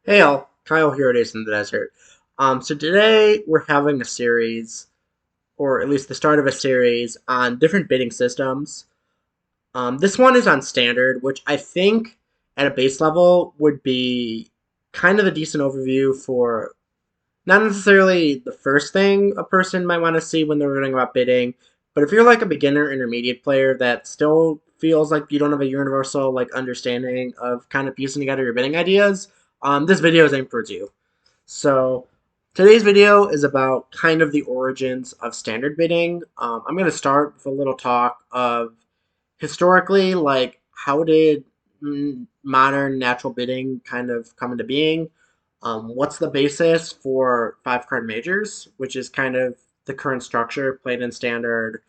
Hey all, Kyle here at Ace in the Desert. So today we're having a series, or at least the start of a series, on different bidding systems. This one is on standard, which I think at a base level would be kind of a decent overview for not necessarily the first thing a person might want to see when they're learning about bidding, but if you're like a beginner intermediate player that still feels like you don't have a universal like understanding of kind of piecing together your bidding ideas, this video is aimed towards you. So today's video is about kind of the origins of standard bidding. I'm going to start with a little talk of historically, like how did modern natural bidding kind of come into being? What's the basis for five card majors, which is kind of the current structure played in standard?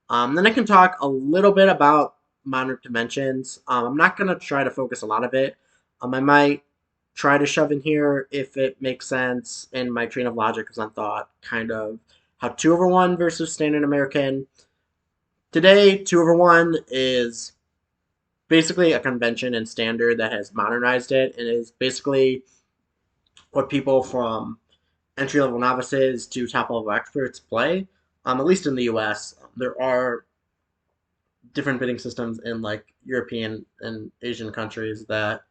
Then I can talk a little bit about modern conventions. I'm not going to try to focus a lot of it. I might try to shove in here if it makes sense and my train of logic is on thought, kind of how 2 over 1 versus standard American. Today, 2 over 1 is basically a convention and standard that has modernized it and is basically what people from entry level novices to top level experts play. At least in the US, there are different bidding systems in like European and Asian countries that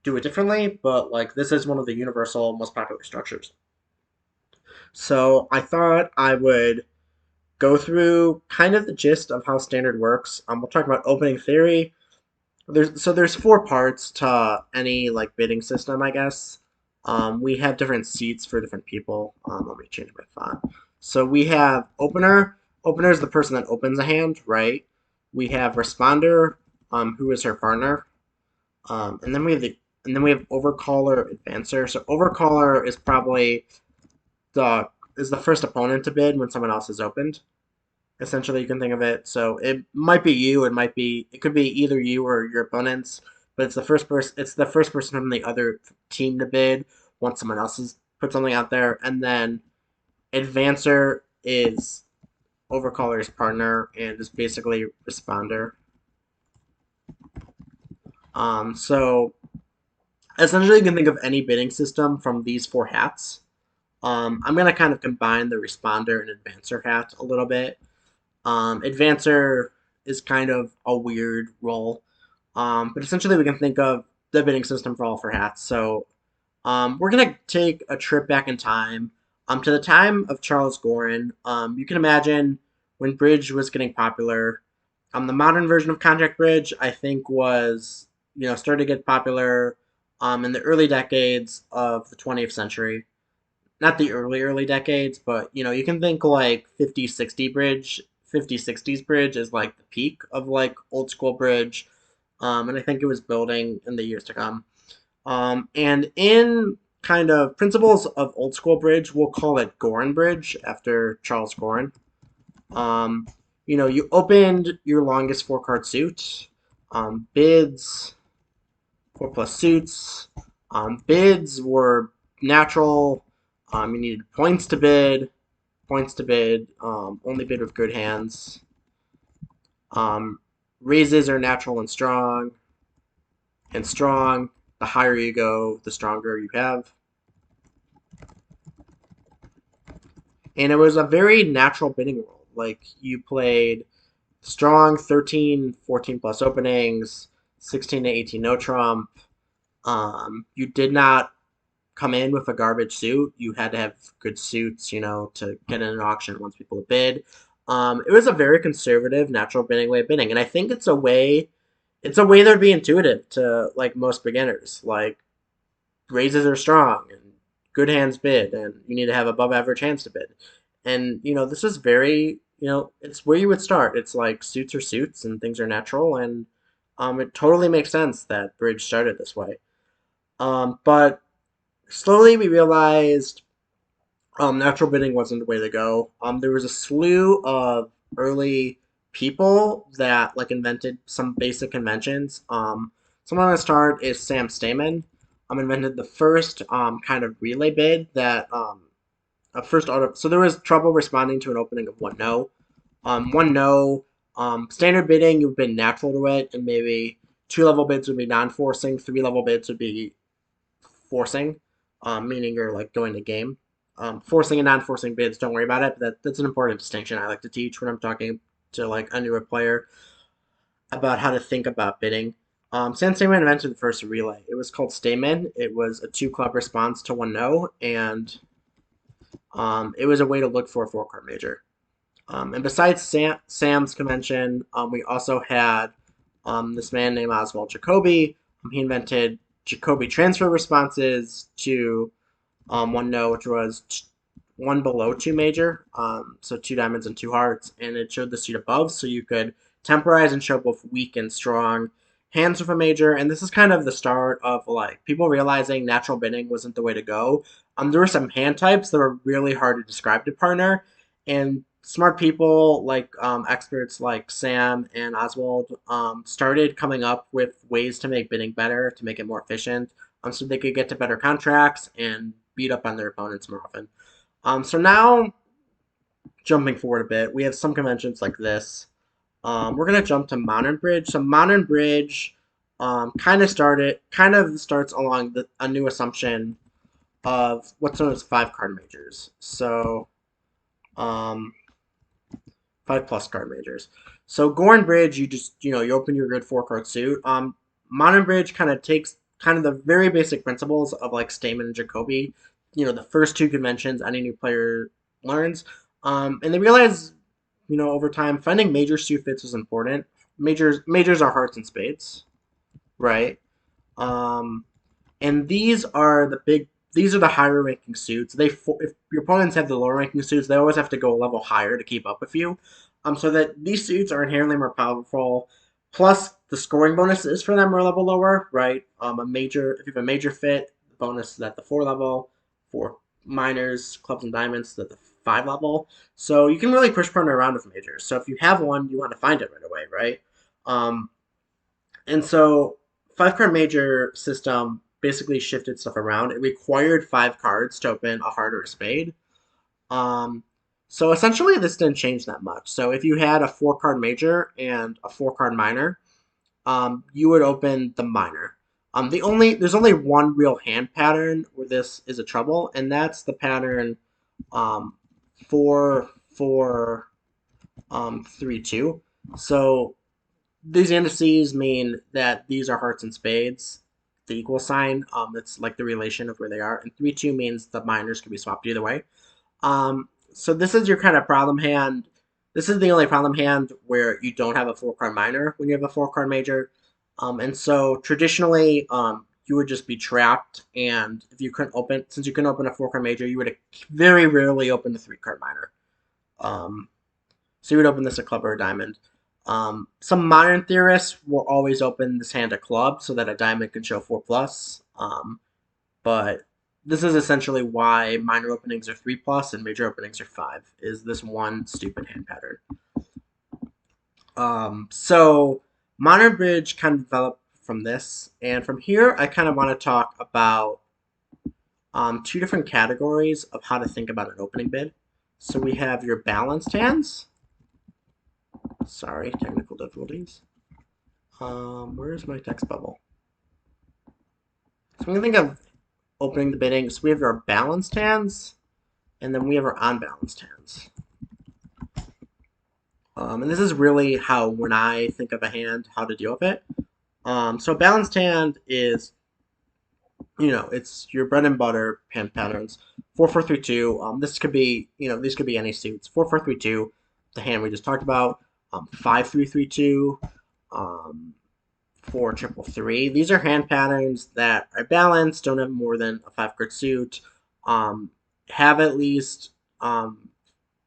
do it differently, but like this is one of the universal, most popular structures. So I thought I would go through kind of the gist of how standard works. We'll talk about opening theory. There's four parts to any like bidding system, I guess. We have different seats for different people. Let me change my font. So we have opener. Opener is the person that opens a hand, right? We have responder, who is her partner. And then we have overcaller, advancer. So overcaller is probably the first opponent to bid when someone else has opened. Essentially, you can think of it. So it might be you. It could be either you or your opponents. But it's the first person. It's the first person from the other team to bid once someone else has put something out there. And then advancer is overcaller's partner and is basically responder. So essentially, you can think of any bidding system from these four hats. I'm gonna kind of combine the responder and advancer hat a little bit. Advancer is kind of a weird role, but essentially we can think of the bidding system for all four hats. So we're gonna take a trip back in time, to the time of Charles Goren. You can imagine when bridge was getting popular. The modern version of contract bridge, I think, was started to get popular in the early decades of the 20th century. Not the early decades, but you can think like 50-60 bridge. 50-60s bridge is like the peak of like old school bridge, and I think it was building in the years to come. And in kind of principles of old school bridge, we'll call it Goren Bridge after Charles Goren. Um, you opened your longest four card suit. Bids, four plus suits. Bids were natural. You needed points to bid. Points to bid. Only bid with good hands. Um, Raises are natural and strong. And strong, the higher you go, the stronger you have. And it was a very natural bidding world. Like you played strong 13, 14 plus openings, 16 to 18 no trump. You did not come in with a garbage suit. You had to have good suits, to get in an auction once people bid. It was a very conservative, natural bidding way of bidding, and I think it's a way that would be intuitive to like most beginners. Like raises are strong and good hands bid, and you need to have above average hands to bid. And this is very, it's where you would start. It's like suits are suits, and things are natural, and it totally makes sense that bridge started this way. But slowly we realized natural bidding wasn't the way to go. There was a slew of early people that like invented some basic conventions. Someone on the start is Sam Stamen. Invented the first kind of relay bid that first auto. So there was trouble responding to an opening of one no. One no. Standard bidding you've been natural to it, and maybe two level bids would be non-forcing. 3 level bids would be forcing, meaning you're like going to game. Forcing and non-forcing bids, don't worry about it. But that's an important distinction I like to teach when I'm talking to like a newer player about how to think about bidding. San Stayman invented the first relay. It was called Stayman. It was a two club response to one no, and it was a way to look for a four card major. And besides Sam's convention, we also had this man named Oswald Jacoby. He invented Jacoby transfer responses to one no, which was one below two major, so two diamonds and two hearts, and it showed the suit above, so you could temporize and show both weak and strong hands with a major. And this is kind of the start of like people realizing natural bidding wasn't the way to go. There were some hand types that were really hard to describe to partner, and smart people like experts like Sam and Oswald started coming up with ways to make bidding better, to make it more efficient, so they could get to better contracts and beat up on their opponents more often. So now, jumping forward a bit, we have some conventions like this. We're gonna jump to Modern Bridge. So Modern Bridge kind of starts along a new assumption of what's known as five card majors. So um, five plus card majors. So Goren Bridge, you open your good four card suit. Modern Bridge kind of takes kind of the very basic principles of like Stamen and Jacoby. The first two conventions any new player learns. And they realize, over time, finding major suit fits is important. Majors are hearts and spades, right? Um, and these are the higher ranking suits. If your opponents have the lower ranking suits, they always have to go a level higher to keep up with you. So that these suits are inherently more powerful. Plus, the scoring bonuses for them are a level lower, right? If you have a major fit, the bonus is at the 4 level. For minors, clubs, and diamonds, at the 5 level. So you can really push partner around with majors. So if you have one, you want to find it right away, right? Um, and so five card major system basically shifted stuff around. It required five cards to open a heart or a spade. Um, so essentially, this didn't change that much. So if you had a four card major and a four card minor, you would open the minor. There's only one real hand pattern where this is a trouble, and that's the pattern 4-4-3-2. So these indices mean that these are hearts and spades, the equal sign. It's like the relation of where they are. And 3-2 means the minors can be swapped either way. So this is your kind of problem hand. This is the only problem hand where you don't have a four card minor when you have a four card major. And so traditionally, you would just be trapped. And if you couldn't open, since you couldn't open a four card major, you would very rarely open a three card minor. So you would open this a club or a diamond. Some modern theorists will always open this hand a club so that a diamond can show 4 plus. But this is essentially why minor openings are 3 plus and major openings are 5. Is this one stupid hand pattern? So modern bridge kind of developed from this, and from here I kind of want to talk about two different categories of how to think about an opening bid. So we have your balanced hands. Sorry, technical difficulties. Where's my text bubble? So when we think of opening the bidding, so we have our balanced hands, and then we have our unbalanced hands. And this is really how, when I think of a hand, how to deal with it. So a balanced hand is, it's your bread and butter hand patterns. 4-4-3-2. This could be, these could be any suits. 4-4-3-2, the hand we just talked about. 5-3-3-2. 4-3-3. These are hand patterns that are balanced, don't have more than a 5 card suit, have at least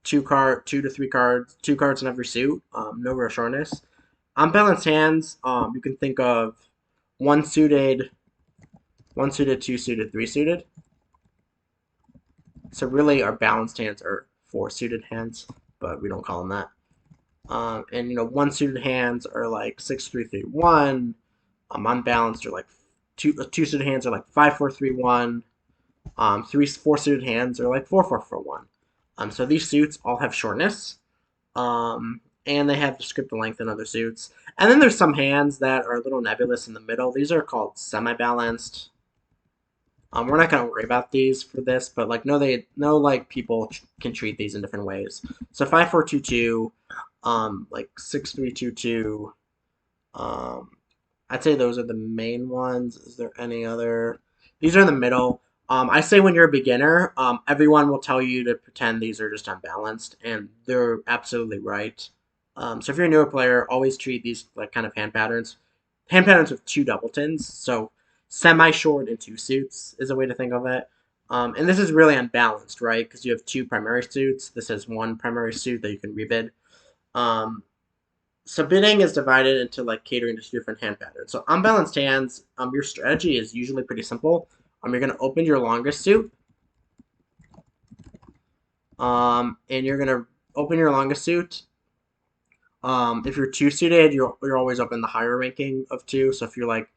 2 to 3 cards, 2 cards in every suit, no real shortness. Unbalanced hands, you can think of one suited, 2 suited, 3 suited. So really, our balanced hands are 4 suited hands, but we don't call them that. And one suited hands are like 6-3-3-1. Unbalanced are like two suited hands are like 5-4-3-1. 4 suited hands are like 4-4-4-1. So these suits all have shortness, and they have descriptive length in other suits. And then there's some hands that are a little nebulous in the middle. These are called semi-balanced. We're not gonna worry about these for this, but like no like people can treat these in different ways. So 5-4-2-2, like 6-3-2-2. Um, I'd say those are the main ones. Is there any other? These are in the middle. I say when you're a beginner, everyone will tell you to pretend these are just unbalanced, and they're absolutely right. So if you're a newer player, always treat these like kind of hand patterns with two doubletons. So semi-short and two suits is a way to think of it. And this is really unbalanced, right? Because you have two primary suits. This has one primary suit that you can rebid. Um, so bidding is divided into like catering to different hand patterns. So unbalanced hands, your strategy is usually pretty simple. You're gonna open your longest suit, and you're gonna open your longest suit. If you're two suited, you're always open the higher ranking of two. So if you're like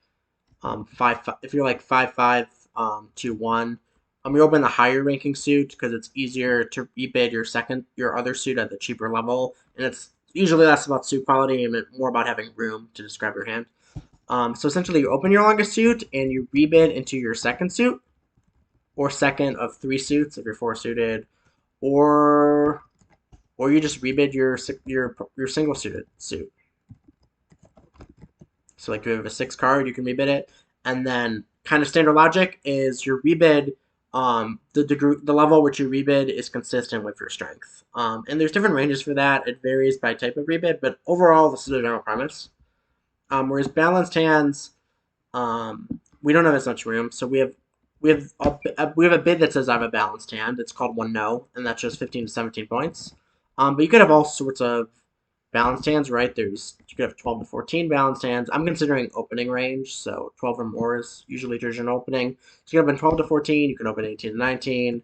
if you're like 5-5, 2-1, you open the higher ranking suit because it's easier to rebid your other suit at the cheaper level, and it's usually less about suit quality and more about having room to describe your hand. So essentially, you open your longest suit and you rebid into your second suit, or second of three suits if you're four suited, or you just rebid your single suited suit. So like if you have a six card, you can rebid it, and then kind of standard logic is your rebid. The level which you rebid is consistent with your strength. And there's different ranges for that. It varies by type of rebid, but overall, this is a general premise. Whereas balanced hands, we don't have as much room, so we have a bid that says I have a balanced hand. It's called one no, and that's just 15 to 17 points. But you could have all sorts of balanced hands, right? You could have 12 to 14 balanced hands. I'm considering opening range, so 12 or more is usually traditional opening. So you can open 12 to 14. You can open 18 to 19.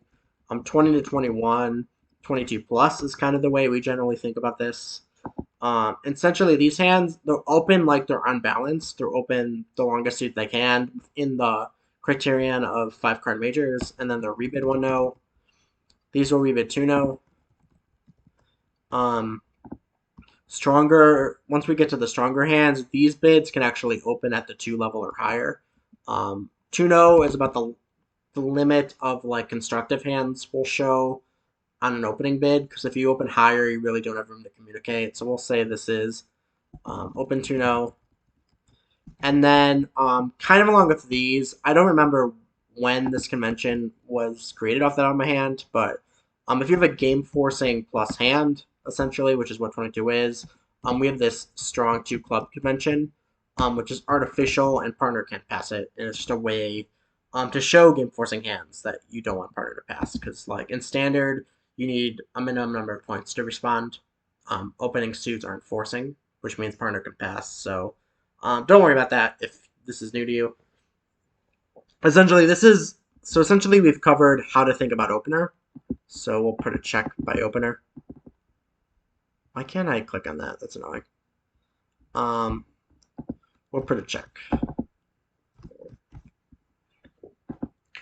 20 to 21. 22 plus is kind of the way we generally think about this. Essentially, these hands, they're open like they're unbalanced. They're open the longest suit they can in the criterion of five card majors, and then they're rebid one no. These will rebid two no. Um, once we get to the stronger hands, these bids can actually open at the two level or higher. Two no is about the limit of like constructive hands will show on an opening bid, because if you open higher, you really don't have room to communicate. So we'll say this is open two no. And then, kind of along with these, I don't remember when this convention was created off the top of my hand, but if you have a game forcing plus hand, essentially, which is what 22 is, we have this strong two club convention, which is artificial and partner can't pass it, and it's just a way to show game forcing hands that you don't want partner to pass, because like in standard, you need a minimum number of points to respond. Opening suits aren't forcing, which means partner can pass, so don't worry about that if this is new to you. Essentially we've covered how to think about opener. So we'll put a check by opener. Why can't I click on that? That's annoying. Um, we'll put a check.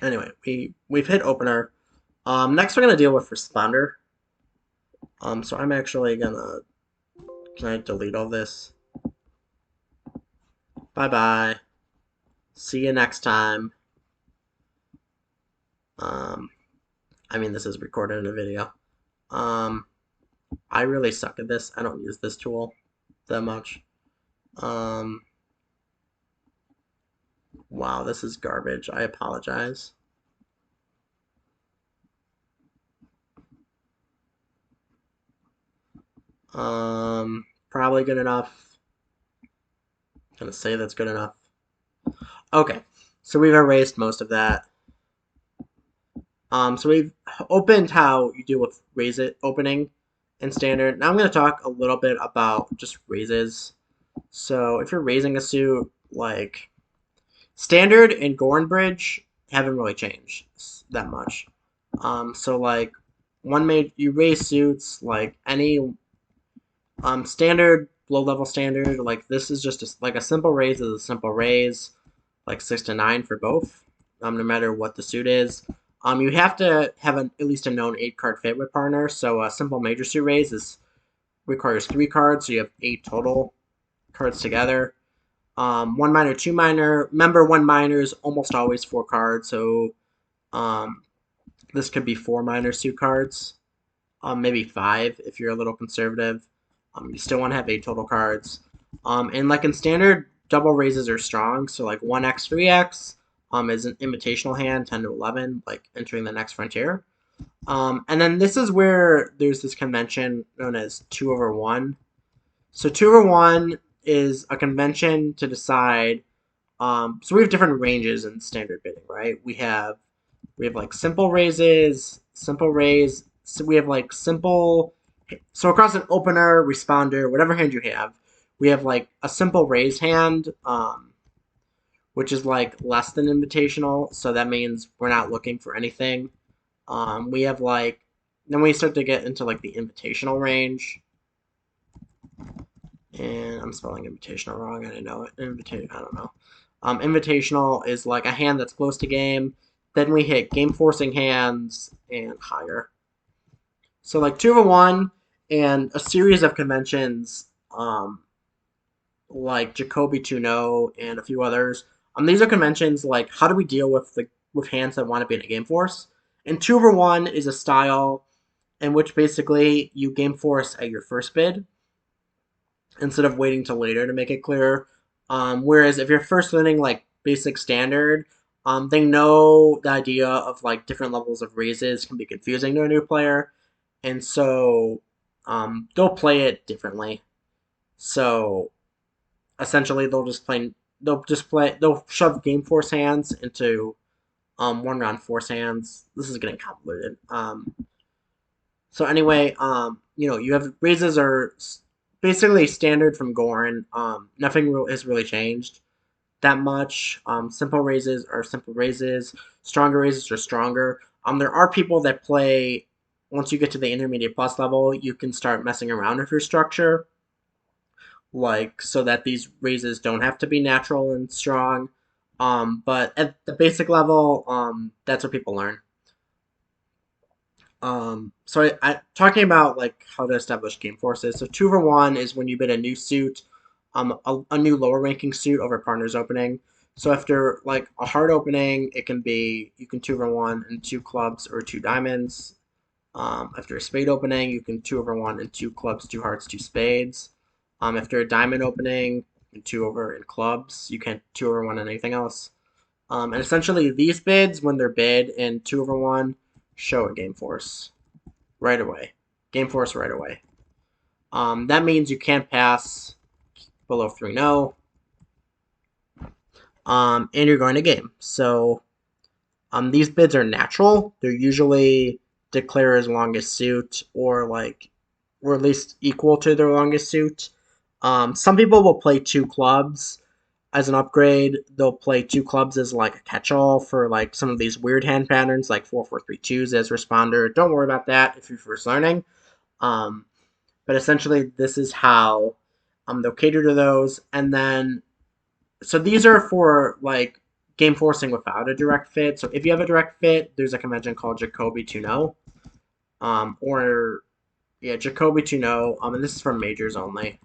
Anyway, we've hit opener. Next we're gonna deal with responder. So I'm actually gonna can I delete all this? Bye bye. See you next time. Um, I mean, this is recorded in a video. Um, I really suck at this. I don't use this tool that much. Um, wow, this is garbage. I apologize. Probably good enough. I'm gonna say that's good enough. Okay, so we've erased most of that. So we've opened how you deal with raise it opening in standard. Now I'm going to talk a little bit about just raises. So if you're raising a suit, like standard and Goren Bridge haven't really changed that much. So like you raise suits like any standard low level standard, like this is just like a simple raise is a simple raise, like 6 to 9 for both, no matter what the suit is. You have to have at least a known 8 card fit with partner. So a simple major suit raise requires 3 cards, so you have 8 total cards together. 1 minor, 2 minor. Remember, 1 minor is almost always 4 cards, so Um, this could be four minor suit cards, maybe five if you're a little conservative. You still want to have eight total cards. And like in standard, double raises are strong. So like 1x, 3x is an invitational hand, 10 to 11, like entering the next frontier. And then this is where there's this convention known as 2 over 1. So 2 over 1 is a convention to decide. So we have different ranges in standard bidding, right? We have like simple raises, simple raise. So we have like simple. So across an opener, responder, whatever hand you have, we have like a simple raise hand, which is like less than invitational. So that means we're not looking for anything. We have like then we start to get into like the invitational range, and I'm spelling invitational wrong. I didn't know it. I don't know. Invitational is like a hand that's close to game. Then we hit game forcing hands and higher. So like 2 of 1 and a series of conventions, like Jacoby Tuno and a few others. These are conventions like how do we deal with hands that want to be in a game force. And 2 over 1 is a style in which basically you game force at your first bid instead of waiting till later to make it clear. Whereas if you're first learning like basic standard, they know the idea of like different levels of raises can be confusing to a new player, and so they'll play it differently. So essentially, they'll shove game force hands into one round force hands. This is getting convoluted. So anyway, you have raises are basically standard from Goren. Nothing has really changed that much. Simple raises are simple raises. Stronger raises are stronger. There are people that play. Once you get to the intermediate plus level, you can start messing around with your structure, like so that these raises don't have to be natural and strong. But at the basic level, that's what people learn. So talking about like how to establish game forces. So 2 over 1 is when you bid a new suit, a new lower ranking suit over partner's opening. So after like a hard opening, it can be you can 2 over 1 and two clubs or two diamonds. After a spade opening, you can 2 over 1 and two clubs, two hearts, two spades. After a diamond opening, you can 2 over in clubs. You can't 2 over 1 and anything else. And essentially, these bids, when they're bid in 2 over 1, show a game force right away. Game force right away. That means you can't pass below 3-0, and you're going to game. So these bids are natural. They're usually declarer's longest suit, or at least equal to their longest suit. Some people will play two clubs as an upgrade. They'll play two clubs as like a catch-all for like some of these weird hand patterns, like 4-4-3-2s as responder. Don't worry about that if you're first learning. Um, but essentially, this is how they'll cater to those. And then, so these are for like game forcing without a direct fit. So if you have a direct fit, there's a convention called Jacoby Tuno. Or yeah, Jacoby Tuno. And this is for majors only.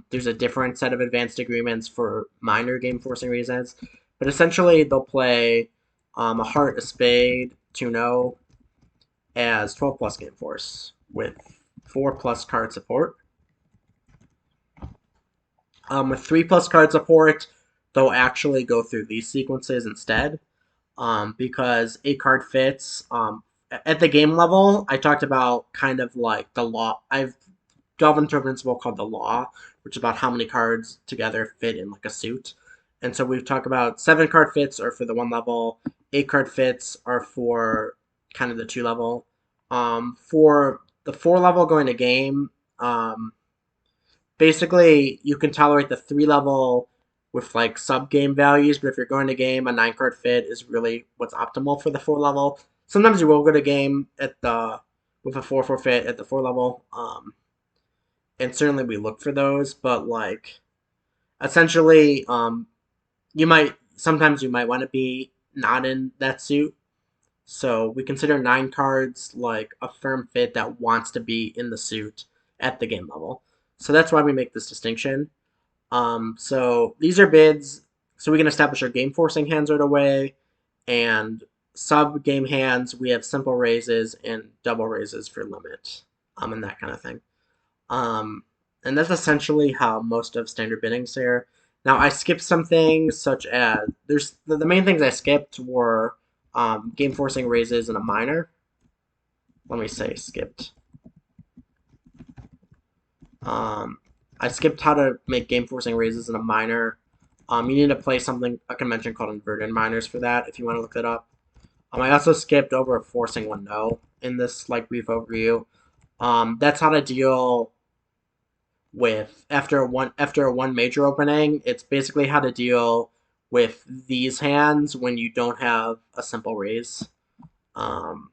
There's a different set of advanced agreements for minor game forcing reasons, but essentially they'll play a heart, a spade, 2-0 as 12 plus game force with 4 plus card support. With 3 plus card support, they'll actually go through these sequences instead, because 8 card fits. At the game level, I talked about kind of like the law. I've delved into a principle called the law, which is about how many cards together fit in like a suit. And so we've talked about 7 card fits are for the 1 level, 8 card fits are for kind of the 2 level. For the 4 level going to game, basically you can tolerate the 3 level with like sub game values, but if you're going to game, a 9 card fit is really what's optimal for the 4 level. Sometimes you will go to game at the with a 4-4 fit at the 4 level. And certainly we look for those, but like essentially, you might want to be not in that suit. So we consider 9 cards like a firm fit that wants to be in the suit at the game level. So that's why we make this distinction. So these are bids, so we can establish our game forcing hands right away, and sub game hands, we have simple raises and double raises for limit, and that kind of thing. Um, and that's essentially how most of standard biddings are. Now I skipped some things such as there's the main things I skipped were game forcing raises and a minor. Let me say skipped. Um, I skipped how to make game forcing raises in a minor. You need to play something a convention called inverted minors for that if you want to look it up. I also skipped over forcing one no in this like brief overview. That's how to deal with after a one major opening. It's basically how to deal with these hands when you don't have a simple raise. Um,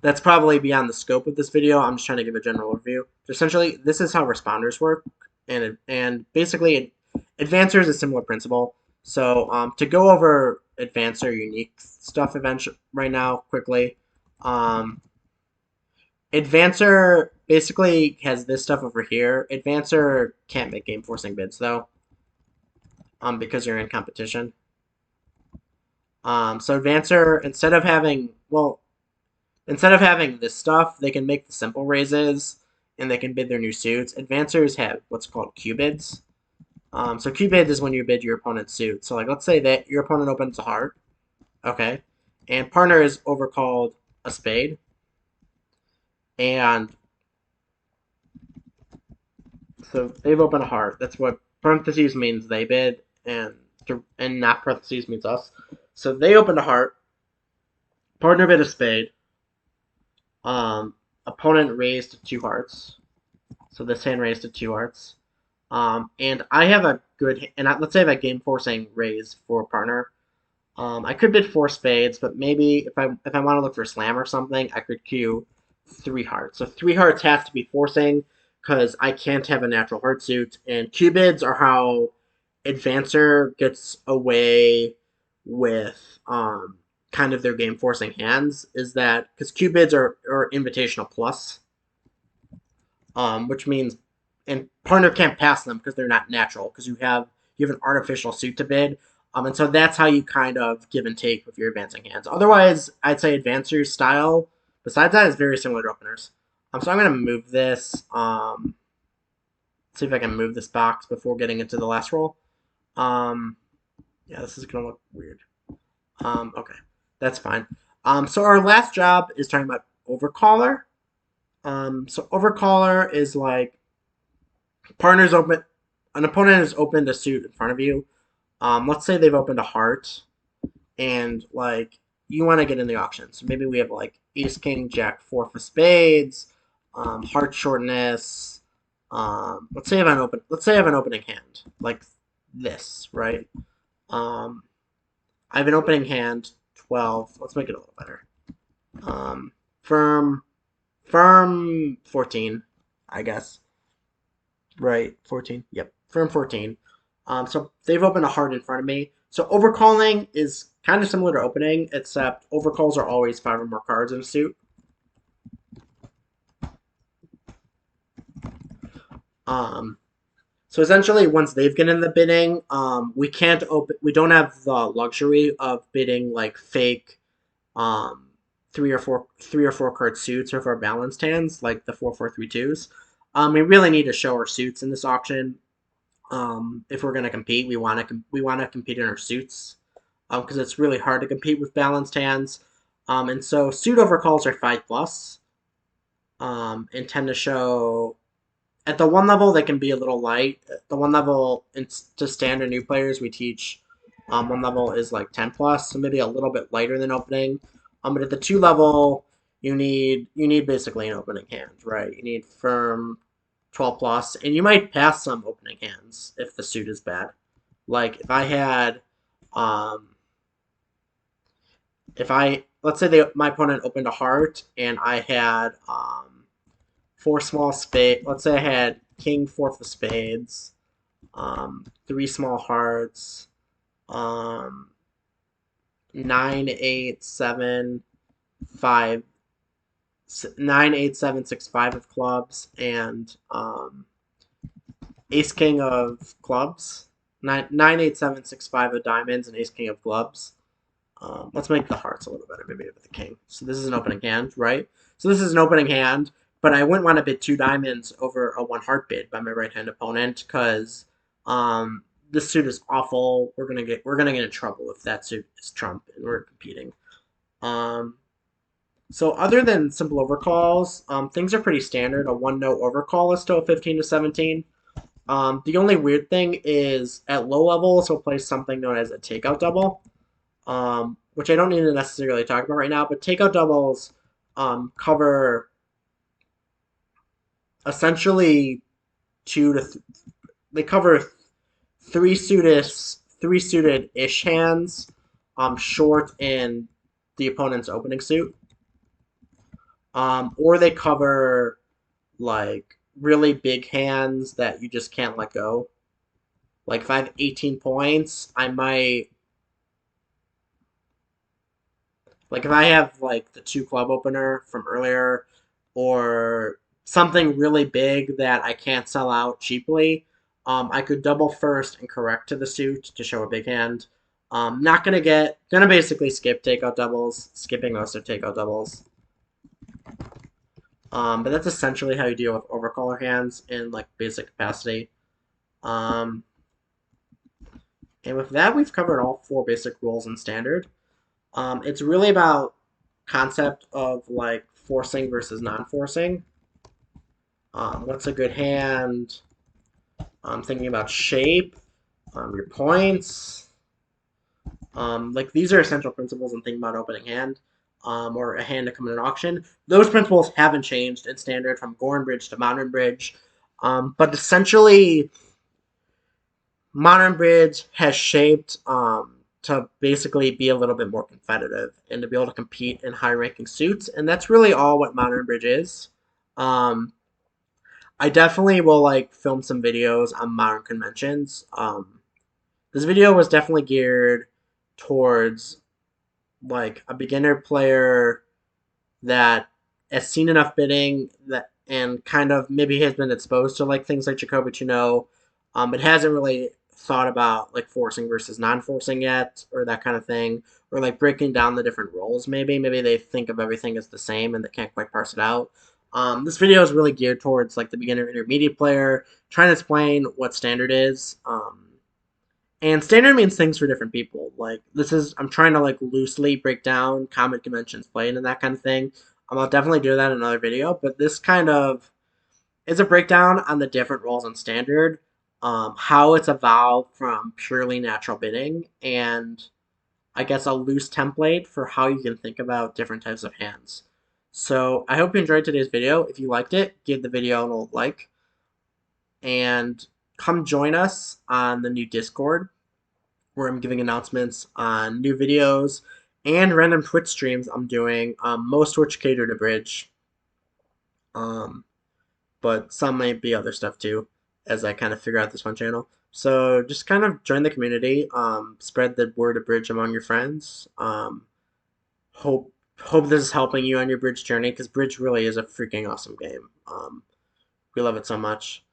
that's probably beyond the scope of this video. I'm just trying to give a general overview. Essentially, this is how responders work, and basically, advancer is a similar principle. So to go over advancer unique stuff eventually right now quickly, um, advancer basically has this stuff over here. Advancer can't make game forcing bids though, because you're in competition. So advancer instead of having this stuff, they can make the simple raises and they can bid their new suits. Advancers have what's called Q bids. So Q bid is when you bid your opponent's suit. So like let's say that your opponent opens a heart, okay, and partner is overcalled a spade, and so they've opened a heart. That's what parentheses means they bid, and not parentheses means us. So they opened a heart. Partner bid a spade. Um, Opponent raised two hearts. So this hand raised to two hearts. And I have a good, let's say I have a game forcing raise for partner. I could bid four spades, but maybe if I want to look for slam or something, I could queue three hearts. So three hearts has to be forcing because I can't have a natural heart suit. And Q bids are how advancer gets away with kind of their game forcing hands. Is that because Q bids are invitational plus, which means and partner can't pass them because they're not natural because you have an artificial suit to bid. And so that's how you kind of give and take with your advancing hands. Otherwise, I'd say advancer's style, besides that, is very similar to openers. So I'm going to move this. See if I can move this box before getting into the last roll. Yeah, this is going to look weird. Okay, that's fine. So our last job is talking about overcaller. So overcaller is like partner's open, an opponent has opened a suit in front of you. Let's say they've opened a heart, and like you want to get in the auction. So maybe we have like ace, king, jack, four of spades, heart shortness. Let's say I have an opening hand like this, right? I have an opening hand 12. Let's make it a little better. Firm, firm 14, I guess. Right, 14. Yep, firm 14. So they've opened a heart in front of me. So overcalling is kind of similar to opening, except overcalls are always five or more cards in a suit. So essentially, once they've get in the bidding, we can't open. We don't have the luxury of bidding like fake, um, three or four card suits or for balanced hands like the 4-4-3-2s. We really need to show our suits in this auction. If we're going to compete, we want to compete in our suits because it's really hard to compete with balanced hands. And so suit overcalls are 5+, and tend to show at the one level they can be a little light. At the one level to standard new players we teach one level is like 10+, so maybe a little bit lighter than opening. But at the two level you need basically an opening hand, right? You need firm 12+, and you might pass some opening hands if the suit is bad. Like if I had, let's say my opponent opened a heart and I had four small spades. Let's say I had king, fourth of spades, three small hearts, 9, 8, 7, 5, 9, 8, 7, 6, 5 of clubs, and ace king of clubs. 9, 8, 7, 6, 5 of diamonds, and ace king of clubs. Let's make the hearts a little better, maybe with the king. So this is an opening hand, right? So this is an opening hand, but I wouldn't want to bid two diamonds over a one heart bid by my right hand opponent because this suit is awful. We're gonna get in trouble if that suit is trump and we're competing. Um, so other than simple overcalls, things are pretty standard. A one note overcall is still 15 to 17. The only weird thing is at low levels he'll play something known as a takeout double, which I don't need to necessarily talk about right now. But takeout doubles cover essentially they cover three suited ish hands, short in the opponent's opening suit, or they cover like really big hands that you just can't let go. Like if I have 18 points, I might like if I have like the two club opener from earlier or something really big that I can't sell out cheaply, I could double first and correct to the suit to show a big hand. Not gonna basically skip takeout doubles, skipping most of takeout doubles. But that's essentially how you deal with overcaller hands in like basic capacity. Um, and with that, we've covered all four basic rules in standard. It's really about concept of like forcing versus non-forcing. What's a good hand? Thinking about shape, your points. Like these are essential principles in thinking about opening hand, or a hand to come in an auction. Those principles haven't changed in standard from Goren Bridge to Modern Bridge, but essentially Modern Bridge has shaped to basically be a little bit more competitive and to be able to compete in high ranking suits, and that's really all what Modern Bridge is. Um, I definitely will like film some videos on modern conventions. This video was definitely geared towards like a beginner player that has seen enough bidding that and kind of maybe has been exposed to like things like Jacoby Tuno, but hasn't really thought about like forcing versus non-forcing yet, or that kind of thing, or like breaking down the different roles. Maybe they think of everything as the same and they can't quite parse it out. This video is really geared towards like the beginner intermediate player, trying to explain what standard is. And standard means things for different people. Like I'm trying to like loosely break down common conventions played and that kind of thing. I'll definitely do that in another video. But this kind of is a breakdown on the different roles in standard, how it's evolved from purely natural bidding, and I guess a loose template for how you can think about different types of hands. So I hope you enjoyed today's video. If you liked it, give the video a like, and come join us on the new Discord where I'm giving announcements on new videos and random Twitch streams I'm doing. Most which cater to Bridge, um, but some might be other stuff too, as I kind of figure out this one channel. So just kind of join the community, spread the word of Bridge among your friends. Hope this is helping you on your Bridge journey because Bridge really is a freaking awesome game. We love it so much,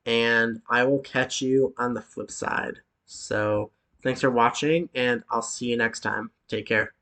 and I will catch you on the flip side. So thanks for watching, and I'll see you next time. Take care.